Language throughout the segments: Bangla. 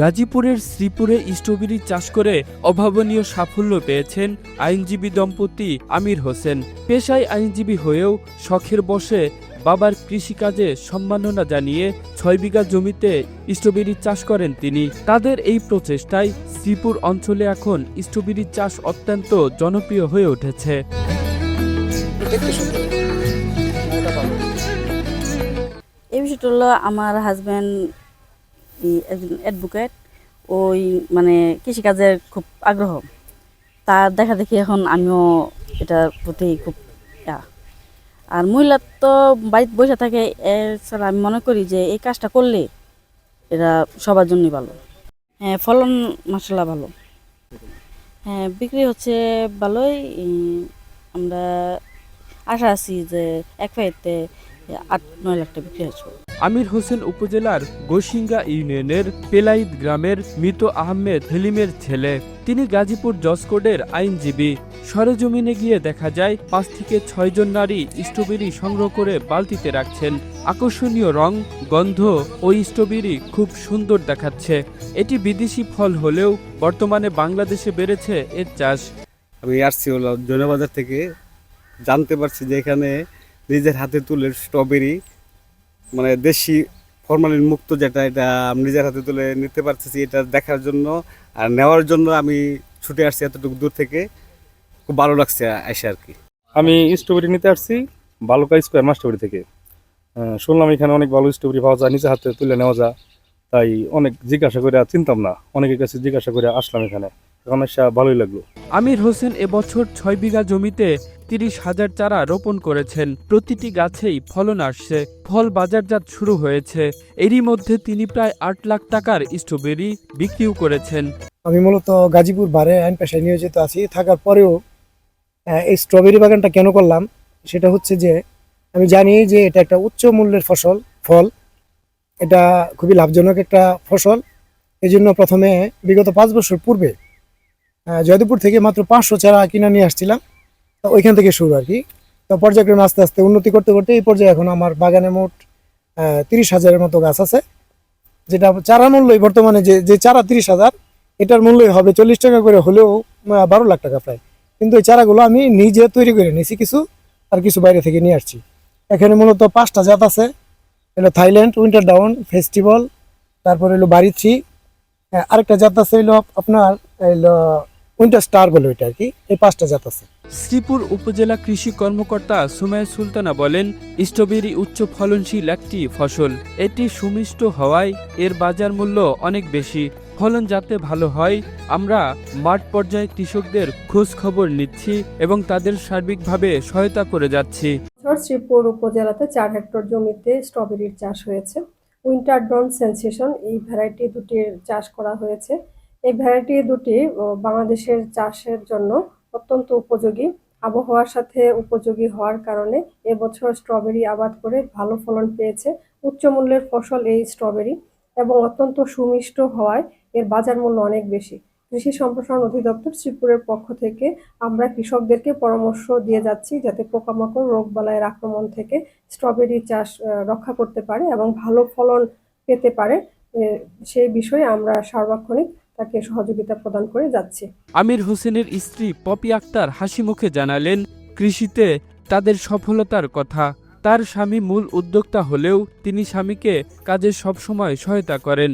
গাজীপুরের শ্রীপুরে স্ট্রবেরি চাষ করে অভাবনীয় সাফল্য পেয়েছেন আইনজীবী দম্পতি আমির হোসেন। পেশায় আইনজীবী হয়েও শখের বশে বাবার কৃষিকাজে সম্মাননা জানিয়ে 6 বিঘা জমিতে স্ট্রবেরি চাষ করেন তিনি। তাদের এই প্রচেষ্টায় শ্রীপুর অঞ্চলে এখন স্ট্রবেরি চাষ অত্যন্ত জনপ্রিয় হয়ে উঠেছে। এই বিষয়টা হলো আমার হাজব্যান্ড একজন অ্যাডভোকেট, ওই মানে কৃষিকাজের খুব আগ্রহ, তার দেখা দেখি এখন আমিও এটার প্রতি খুব আর মহিলা তো বাড়িতে বসে থাকে। এছাড়া আমি মনে করি যে এই কাজটা করলে এটা সবার জন্যই ভালো। হ্যাঁ, ফলন মাশাআল্লাহ ভালো। হ্যাঁ, বিক্রি হচ্ছে ভালোই। আমরা আশা আছি যে এক ফাইতে 8-9 লাখ টাকা বিক্রি হচ্ছে। আমির হোসেন উপজেলার গোসিঙ্গা ইউনিয়নের পেলাইদ গ্রামের মৃত আহমেদ হেলিমের ছেলে। তিনি গাজীপুর জজ কোর্টের আইনজীবী। সরেজমিনে গিয়ে দেখা যায় 5 থেকে 6 জন নারী স্ট্রবেরি সংগ্রহ করে বালতিতে রাখছেন। আকর্ষণীয় রং, গন্ধ ও স্ট্রবেরি খুব সুন্দর দেখাচ্ছে। এটি বিদেশি ফল হলেও বর্তমানে বাংলাদেশে বেড়েছে এর চাষ। আমি আসছি হলো জনবাজার থেকে, জানতে পারছি যে এখানে নিজের হাতে তুলে স্ট্রবেরি মানে দেশি ফরমালিন মুক্ত যেটা, এটা আমি নিজের হাতে তুলে নিতে পারতেছি। এটা দেখার জন্য আর নেওয়ার জন্য আমি ছুটে আসছি এতটুকু দূর থেকে। খুব ভালো লাগছে এসে আর কি। আমি স্ট্রবেরি নিতে আসছি বালুকা স্কোয়ার মাস্টারবাড়ি থেকে। শুনলাম এখানে অনেক ভালো স্ট্রবেরি পাওয়া যায়, নিজের হাতে তুলে নেওয়া যায়। তাই অনেক জিজ্ঞাসা করে, চিনতাম না, অনেকের কাছে জিজ্ঞাসা করে আসলাম এখানে। এখন এসে ভালোই লাগলো। আমির হোসেন এবছর 6 বিঘা জমিতে 30,000 চারা রোপণ করেছেন। প্রতিটি গাছেই ফলন আসছে, ফল বাজারজাত শুরু হয়েছে। এরই মধ্যে তিনি প্রায় 8 লাখ টাকার স্ট্রবেরি বিক্রিও করেছেন। আমি মূলত গাজীপুর বারে আইন পেশায় নিয়োজিত আছি। থাকার পরেও এই স্ট্রবেরি বাগানটা কেন করলাম সেটা হচ্ছে যে আমি জানি যে এটা একটা উচ্চ মূল্যের ফল। এটা খুবই লাভজনক একটা ফসল। এই জন্য প্রথমে বিগত 5 বছর পূর্বে জয়দেবপুর থেকে মাত্র 500 চারা কিনে নিয়ে আসছিলাম। তো ওইখান থেকে শুরু আর কি। তো পর্যায়ক্রমে আস্তে আস্তে উন্নতি করতে করতে এই পর্যায়ে এখন আমার বাগানে মোট 30,000-এর মতো গাছ আছে। যেটা চারা মূল্যই বর্তমানে যে চারা 30,000, এটার মূল্যই হবে 40 টাকা করে, হলেও 12 লাখ টাকা প্রায়। কিন্তু এই চারাগুলো আমি নিজে তৈরি করে নিয়েছি কিছু, আর কিছু বাইরে থেকে নিয়ে আসছি। এখানে মূলত 5টা জাত আছে। এলো থাইল্যান্ড, উইন্টার ডাউন, ফেস্টিভ্যাল, তারপর এলো বাড়ি 3, আরেকটা জাত আছে এলো আপনার এলো উইন্টার স্টার বলে ওইটা আর কি। এই 5টা জাত আছে। শ্রীপুর উপজেলা কৃষি কর্মকর্তা সুমাইয়া সুলতানা বলেন, স্ট্রবেরি উচ্চ ফলনশীল একটি ফসল। এটি সুমিষ্ট হওয়ায় এর বাজার মূল্য অনেক বেশি। ফলন যাতে ভালো হয়, আমরা মাঠ পর্যায়ে কৃষকদের খোঁজ খবর নিচ্ছি এবং তাদের সার্বিকভাবে সহায়তা করে যাচ্ছি। শ্রীপুর উপজেলাতে 4 হেক্টর জমিতে স্ট্রবেরির চাষ হয়েছে। উইন্টার ডন সেনসেশন এই ভ্যারাইটি দুটির চাষ করা হয়েছে। এই ভ্যারাইটি দুটি বাংলাদেশের চাষের জন্য অত্যন্ত উপযোগী। আবহাওয়ার সাথে উপযোগী হওয়ার কারণে এবছর স্ট্রবেরি আবাদ করে ভালো ফলন পেয়েছে। উচ্চ মূল্যের ফসল এই স্ট্রবেরি এবং অত্যন্ত সুমিষ্ট হওয়ায় এর বাজার মূল্য অনেক বেশি। কৃষি সম্প্রসারণ অধিদপ্তর শ্রীপুরের পক্ষ থেকে আমরা কৃষকদেরকে পরামর্শ দিয়ে যাচ্ছি যাতে পোকামাকড়, রোগবালাইয়ের আক্রমণ থেকে স্ট্রবেরি চাষ রক্ষা করতে পারে এবং ভালো ফলন পেতে পারে। সেই বিষয়ে আমরা সার্বক্ষণিক তাকে সহযোগিতা প্রদান করে যাচ্ছি। আমির হোসেনের স্ত্রী পপি আক্তার হাসি মুখে জানালেন, কৃষিতে তাদের সফলতার কথা। তার স্বামী মূল উদ্যোক্তা হলেও তিনি স্বামীকে কাজে সবসময় সহায়তা করেন।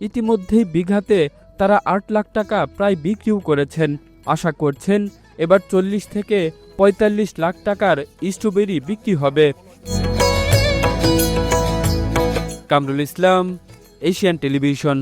ইতিমধ্যেই বিঘাতে তারা 8 লাখ টাকা প্রায় বিক্রিও করেছেন। আশা করছেন এবার 40 থেকে 45 লাখ টাকার স্ট্রবেরি বিক্রি হবে। Kamrul Islam, Asian television.